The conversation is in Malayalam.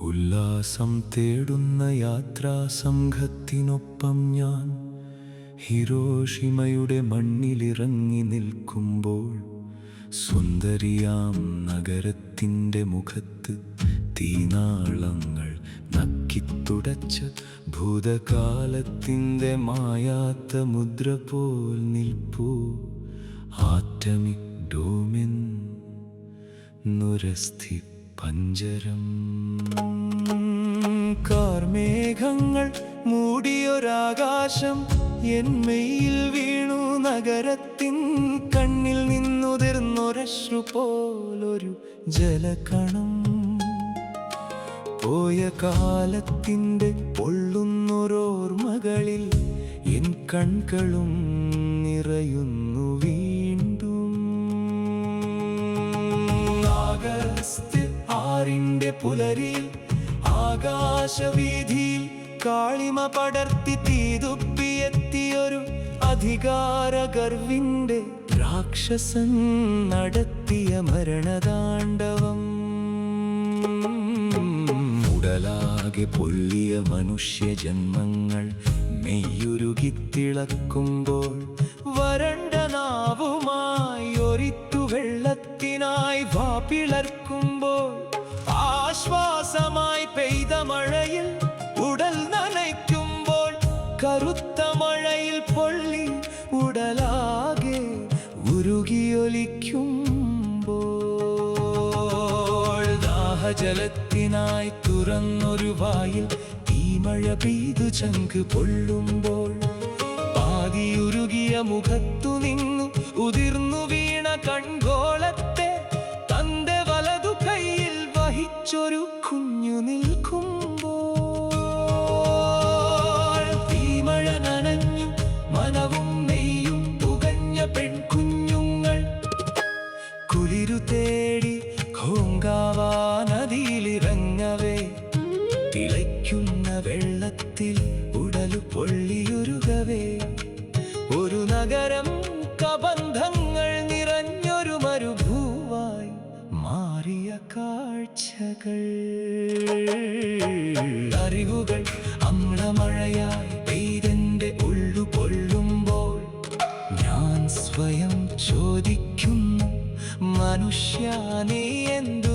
ഉല്ലാസം തേടുന്ന യാത്രാസംഘത്തിനൊപ്പം ഞാൻ ഹിരോഷിമയുടെ മണ്ണിലിറങ്ങി നിൽക്കുമ്പോൾ സുന്ദരിയാം നഗരത്തിൻ്റെ മുഖത്ത് തീനാളങ്ങൾ നക്കിത്തുടച്ച ഭൂതകാലത്തിൻ്റെ മായാത്ത മുദ്ര പോൽ നിൽപ്പൂ ആറ്റമിക് ഡോമെൻ നുരസ്ഥി പഞ്ചരം. കാർമേഘങ്ങൾ മൂടിയൊരാകാശം എന്മയിൽ വീണു നഗരത്തിൻ കണ്ണിൽ നിന്നുതിർന്നൊരശ്രു പോലൊരു ജലകണം. പോയ കാലത്തിൻ്റെ പൊള്ളുന്നൊരോർമ്മകളിൽ എൻ കൺകളും നിറയുന്നു വീണ്ടും. ആഗസ്റ്റ് 6 പുലരിയിൽ ആകാശവീഥിയിൽ കാളിമ പടർത്തി തീതുപ്പിയെത്തിയൊരു അധികാരഗർവിൻ്റെ രാക്ഷസൻ നടത്തിയ മരണതാണ്ഡവം. ഉടലാകെ പൊള്ളിയ മനുഷ്യജന്മങ്ങൾ മെയ്യുരുകിത്തിളക്കുമ്പോൾ വരണ്ട നാവുമായി ഒരിത്തു വെള്ളത്തിനായി വാപിളർക്കുമ്പോൾ ആശ്വാസമായി പെയ്ത മഴയിൽ ഉടൽ നനയ്ക്കുമ്പോൾ കറുത്ത മഴയിൽ പൊള്ളി ഉടലാകെ ഉരുകിയൊലിക്കുമ്പോൾ ദാഹജലത്തിനായി തുറന്നൊരു വായിൽ ഈ മഴ പെയ്തു ചങ്ക് പൊള്ളുമ്പോൾ പാതിയുരുകിയ മുഖത്തു നിന്നു ഉതിർന്നു വീണ കൺഗോളത്തെ തന്റെ വലതു കൈയിൽ വഹിച്ചൊരു കുഞ്ഞു നിൽക്കുമ്പോൾ ഈ മഴ നനഞ്ഞു മനവും നെയ്യും പുകഞ്ഞ പെൺകുഞ്ഞുങ്ങൾ കുളിരു തേടി ഖോങ്കാവാ നദിയിലിറങ്ങവേ തിളയ്ക്കുന്ന വെള്ളത്തിൽ ഉടലു പൊള്ളിയുരുകവേ ഒരു നഗരം കബന്ധങ്ങൾ നിറഞ്ഞൊരു മരുഭൂവായി മാറിയ കാഴ്ചകൾ. അറിവുകൾ അമ്ലമഴയായി പെയ്തെന്റെ ഉള്ളു പൊള്ളുമ്പോൾ ഞാൻ സ്വയം ചോദിക്കുന്നു, മനുഷ്യ നീ എന്തു